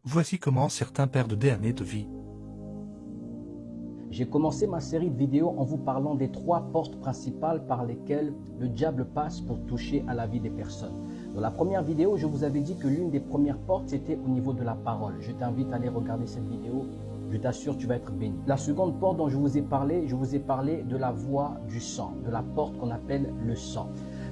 Voici comment certains perdent des années de vie. J'ai commencé ma série de vidéos en vous parlant des 3 portes principales par lesquelles le diable passe pour toucher à la vie des personnes. Dans la première vidéo, je vous avais dit que l'une des premières portes, c'était au niveau de la parole. Je t'invite à aller regarder cette vidéo. Je t'assure, tu vas être béni. La seconde porte dont je vous ai parlé de la voie du sang, de la porte qu'on appelle le sang.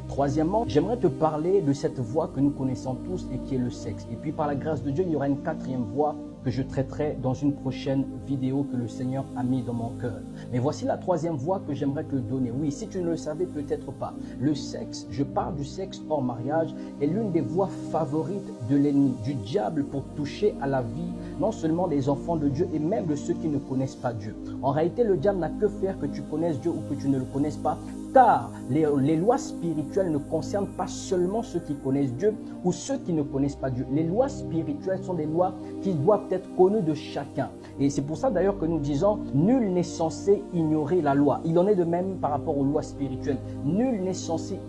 Troisièmement, j'aimerais te parler de cette voie que nous connaissons tous et qui est le sexe. Et puis par la grâce de Dieu, il y aura une 4e voie que je traiterai dans une prochaine vidéo que le Seigneur a mis dans mon cœur. Mais voici la 3e voie que j'aimerais te donner. Oui, si tu ne le savais peut-être pas, le sexe, je parle du sexe hors mariage, est l'une des voies favorites de l'ennemi, du diable pour toucher à la vie, non seulement des enfants de Dieu et même de ceux qui ne connaissent pas Dieu. En réalité, le diable n'a que faire que tu connaisses Dieu ou que tu ne le connaisses pas, car les lois spirituelles ne concernent pas seulement ceux qui connaissent Dieu ou ceux qui ne connaissent pas Dieu. Les lois spirituelles sont des lois qui doivent être connues de chacun. Et c'est pour ça d'ailleurs que nous disons, nul n'est censé ignorer la loi. Il en est de même par rapport aux lois spirituelles. Nul n'est censé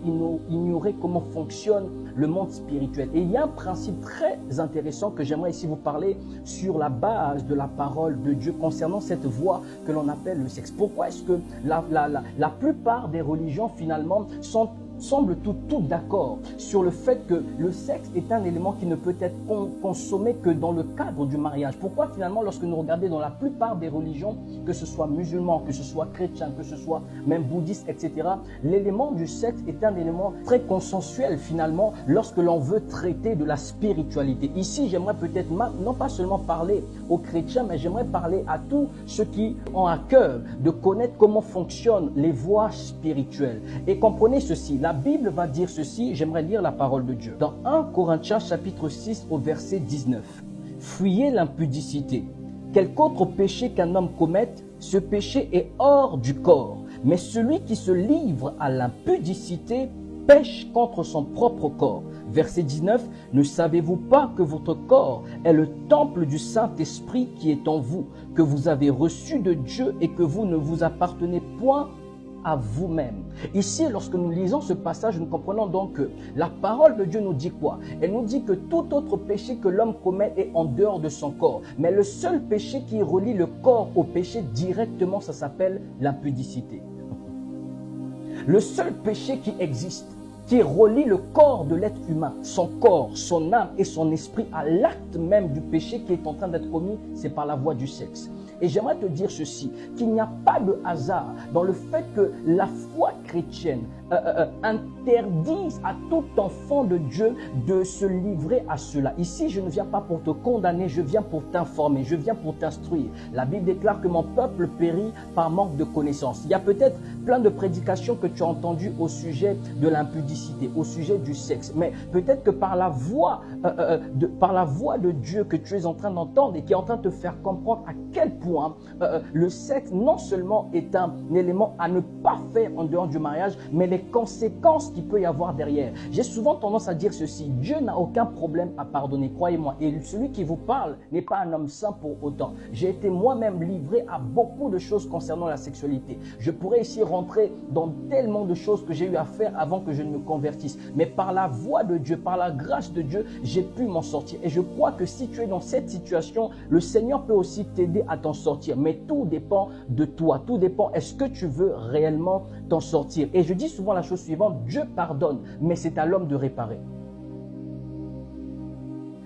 ignorer comment fonctionne le monde spirituel. Et il y a un principe très intéressant que j'aimerais ici vous parler sur la base de la parole de Dieu concernant cette voie que l'on appelle le sexe. Pourquoi est-ce que la plupart des religions finalement semblent tout d'accord sur le fait que le sexe est un élément qui ne peut être consommé que dans le cadre du mariage. Pourquoi finalement lorsque nous regardons dans la plupart des religions, que ce soit musulman, que ce soit chrétien, que ce soit même bouddhiste, etc., l'élément du sexe est un élément très consensuel finalement lorsque l'on veut traiter de la spiritualité. Ici, j'aimerais peut-être non pas seulement parler aux chrétiens, mais j'aimerais parler à tous ceux qui ont à cœur de connaître comment fonctionnent les voies spirituelles. Et comprenez ceci, la Bible va dire ceci, j'aimerais lire la parole de Dieu. Dans 1 Corinthiens chapitre 6 au verset 19. Fuyez l'impudicité. Quelque autre péché qu'un homme commette, ce péché est hors du corps. Mais celui qui se livre à l'impudicité pêche contre son propre corps. Verset 19. Ne savez-vous pas que votre corps est le temple du Saint-Esprit qui est en vous, que vous avez reçu de Dieu et que vous ne vous appartenez point à vous-même. Ici, lorsque nous lisons ce passage, nous comprenons donc que la parole de Dieu nous dit quoi? Elle nous dit que tout autre péché que l'homme commet est en dehors de son corps. Mais le seul péché qui relie le corps au péché directement, ça s'appelle l'impudicité. Le seul péché qui existe, qui relie le corps de l'être humain, son corps, son âme et son esprit à l'acte même du péché qui est en train d'être commis, c'est par la voie du sexe. Et j'aimerais te dire ceci, qu'il n'y a pas de hasard dans le fait que la foi chrétienne interdise à tout enfant de Dieu de se livrer à cela. Ici, je ne viens pas pour te condamner, je viens pour t'informer, je viens pour t'instruire. La Bible déclare que mon peuple périt par manque de connaissance. Il y a peut-être plein de prédications que tu as entendues au sujet de l'impudicité, au sujet du sexe, mais peut-être que par la voix de Dieu que tu es en train d'entendre et qui est en train de te faire comprendre à quel point le sexe non seulement est un élément à ne pas faire en dehors du mariage, mais les conséquences qu'il peut y avoir derrière. J'ai souvent tendance à dire ceci, Dieu n'a aucun problème à pardonner, croyez-moi, et celui qui vous parle n'est pas un homme saint pour autant. J'ai été moi-même livré à beaucoup de choses concernant la sexualité. Je pourrais ici rentrer dans tellement de choses que j'ai eu à faire avant que je ne me convertisse, mais par la voie de Dieu, par la grâce de Dieu, j'ai pu m'en sortir. Et je crois que si tu es dans cette situation, le Seigneur peut aussi t'aider à t'en sortir, mais tout dépend de toi, tout dépend, est-ce que tu veux réellement t'en sortir? Et je dis souvent la chose suivante, Dieu pardonne, mais c'est à l'homme de réparer.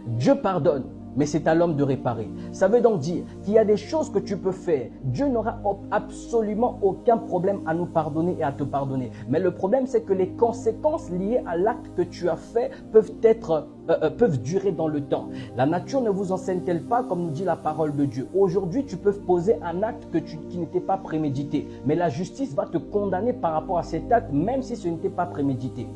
Dieu pardonne, mais c'est à l'homme de réparer. Ça veut donc dire qu'il y a des choses que tu peux faire. Dieu n'aura absolument aucun problème à nous pardonner et à te pardonner. Mais le problème, c'est que les conséquences liées à l'acte que tu as fait peuvent durer dans le temps. La nature ne vous enseigne-t-elle pas, comme nous dit la parole de Dieu? Aujourd'hui, tu peux poser un acte qui n'était pas prémédité. Mais la justice va te condamner par rapport à cet acte, même si ce n'était pas prémédité.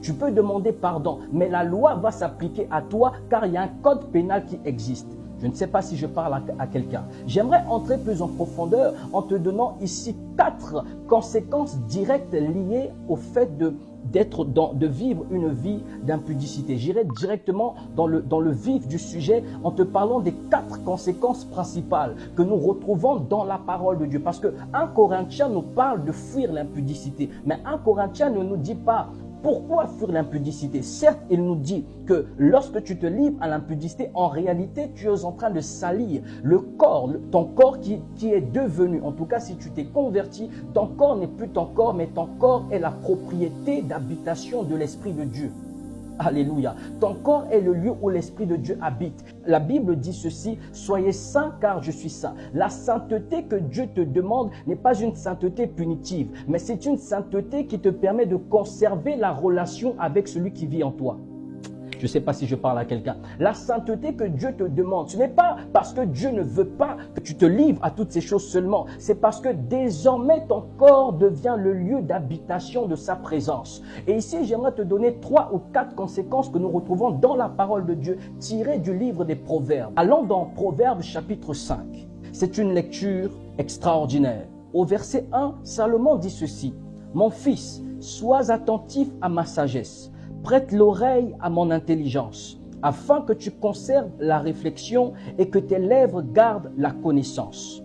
Tu peux demander pardon, mais la loi va s'appliquer à toi car il y a un code pénal qui existe. Je ne sais pas si je parle à quelqu'un. J'aimerais entrer plus en profondeur en te donnant ici 4 conséquences directes liées au fait de vivre une vie d'impudicité. J'irai directement dans le vif du sujet en te parlant des 4 conséquences principales que nous retrouvons dans la parole de Dieu. Parce que 1 Corinthiens nous parle de fuir l'impudicité, mais 1 Corinthiens ne nous dit pas Pourquoi fuir l'impudicité? Certes, il nous dit que lorsque tu te livres à l'impudicité, en réalité, tu es en train de salir le corps, ton corps qui est devenu, en tout cas si tu t'es converti, ton corps n'est plus ton corps, mais ton corps est la propriété d'habitation de l'Esprit de Dieu. Alléluia. Ton corps est le lieu où l'Esprit de Dieu habite. La Bible dit ceci, soyez saints car je suis saint. La sainteté que Dieu te demande n'est pas une sainteté punitive, mais c'est une sainteté qui te permet de conserver la relation avec celui qui vit en toi. Je ne sais pas si je parle à quelqu'un. La sainteté que Dieu te demande, ce n'est pas parce que Dieu ne veut pas que tu te livres à toutes ces choses seulement. C'est parce que désormais ton corps devient le lieu d'habitation de sa présence. Et ici, j'aimerais te donner 3 ou 4 conséquences que nous retrouvons dans la parole de Dieu, tirées du livre des Proverbes. Allons dans Proverbes chapitre 5. C'est une lecture extraordinaire. Au verset 1, Salomon dit ceci. « Mon fils, sois attentif à ma sagesse. Prête l'oreille à mon intelligence, afin que tu conserves la réflexion et que tes lèvres gardent la connaissance. »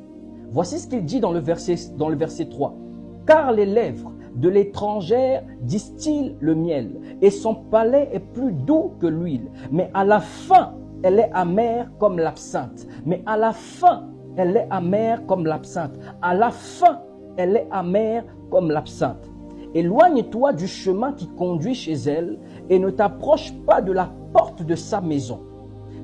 Voici ce qu'il dit dans le verset 3. « Car les lèvres de l'étrangère distillent le miel, et son palais est plus doux que l'huile. Mais à la fin, elle est amère comme l'absinthe. Mais à la fin, elle est amère comme l'absinthe. À la fin, elle est amère comme l'absinthe. Éloigne-toi du chemin qui conduit chez elle et ne t'approche pas de la porte de sa maison,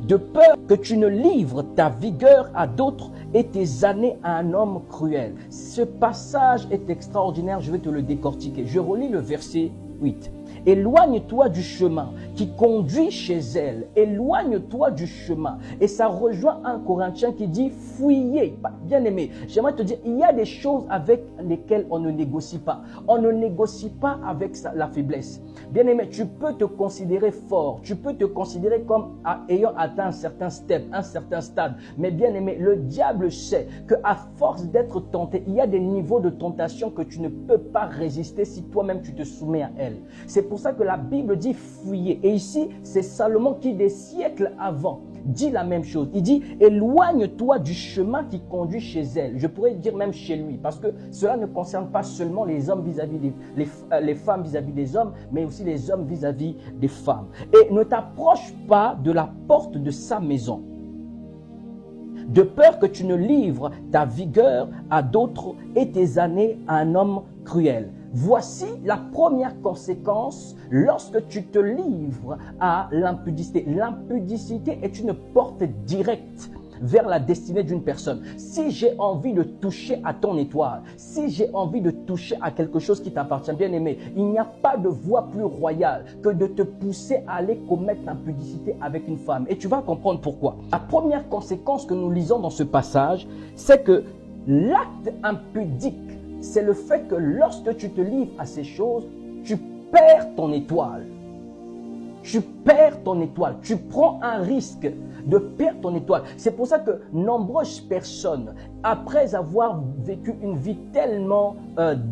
de peur que tu ne livres ta vigueur à d'autres et tes années à un homme cruel. » Ce passage est extraordinaire, je vais te le décortiquer. Je relis le verset 8. « Éloigne-toi du chemin qui conduit chez elle. Éloigne-toi du chemin. » Et ça rejoint un Corinthien qui dit « fuyez ». Bien aimé, j'aimerais te dire, il y a des choses avec lesquelles on ne négocie pas. On ne négocie pas avec la faiblesse. Bien aimé, tu peux te considérer fort. Tu peux te considérer comme ayant atteint un certain step, un certain stade. Mais bien aimé, le diable sait qu'à force d'être tenté, il y a des niveaux de tentation que tu ne peux pas résister si toi-même tu te soumets à elle. C'est pour ça que la Bible dit fuyez. Et ici, c'est Salomon qui, des siècles avant, dit la même chose. Il dit éloigne-toi du chemin qui conduit chez elle. Je pourrais dire même chez lui, parce que cela ne concerne pas seulement les hommes vis-à-vis les femmes vis-à-vis des hommes, mais aussi les hommes vis-à-vis des femmes. Et ne t'approche pas de la porte de sa maison, de peur que tu ne livres ta vigueur à d'autres et tes années à un homme cruel. Voici la première conséquence lorsque tu te livres à l'impudicité. L'impudicité est une porte directe vers la destinée d'une personne. Si j'ai envie de toucher à ton étoile, si j'ai envie de toucher à quelque chose qui t'appartient, bien aimé, il n'y a pas de voie plus royale que de te pousser à aller commettre l'impudicité avec une femme. Et tu vas comprendre pourquoi. La première conséquence que nous lisons dans ce passage, c'est que l'acte impudique, c'est le fait que lorsque tu te livres à ces choses, tu perds ton étoile. Tu perds ton étoile. Tu prends un risque de perdre ton étoile. C'est pour ça que nombreuses personnes, après avoir vécu une vie tellement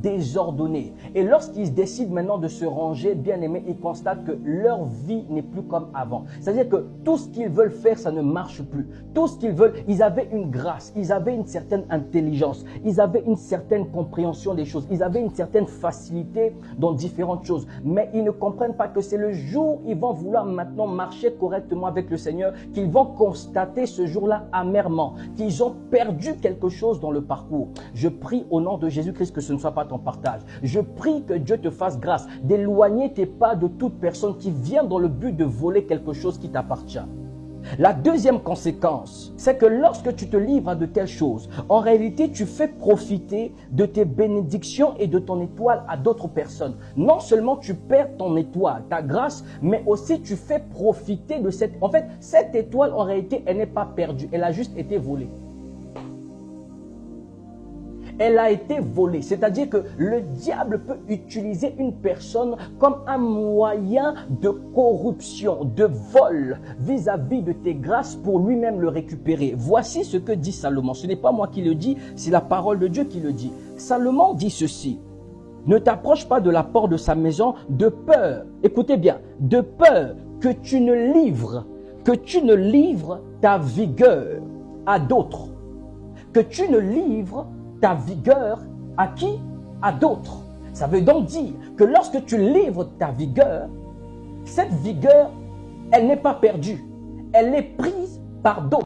désordonnée, et lorsqu'ils décident maintenant de se ranger, bien aimé, ils constatent que leur vie n'est plus comme avant. C'est-à-dire que tout ce qu'ils veulent faire, ça ne marche plus. Tout ce qu'ils veulent, ils avaient une grâce, ils avaient une certaine intelligence, ils avaient une certaine compréhension des choses, ils avaient une certaine facilité dans différentes choses. Mais ils ne comprennent pas que c'est le jour où ils vont vouloir maintenant marcher correctement avec le Seigneur qu'ils vont constater ce jour-là amèrement, qu'ils ont perdu quelque chose dans le parcours. Je prie au nom de Jésus-Christ que ce ne soit pas ton partage. Je prie que Dieu te fasse grâce d'éloigner tes pas de toute personne qui vient dans le but de voler quelque chose qui t'appartient. La deuxième conséquence, c'est que lorsque tu te livres à de telles choses, en réalité, tu fais profiter de tes bénédictions et de ton étoile à d'autres personnes. Non seulement tu perds ton étoile, ta grâce, mais aussi tu fais profiter de cette... En fait, cette étoile, en réalité, elle n'est pas perdue, elle a juste été volée. Elle a été volée, c'est-à-dire que le diable peut utiliser une personne comme un moyen de corruption, de vol vis-à-vis de tes grâces pour lui-même le récupérer. Voici ce que dit Salomon. Ce n'est pas moi qui le dis, c'est la parole de Dieu qui le dit. Salomon dit ceci. Ne t'approche pas de la porte de sa maison de peur, écoutez bien, de peur que tu ne livres ta vigueur à d'autres, que tu ne livres ta vigueur à qui? À d'autres. Ça veut donc dire que lorsque tu livres ta vigueur, cette vigueur, elle n'est pas perdue. Elle est prise par d'autres.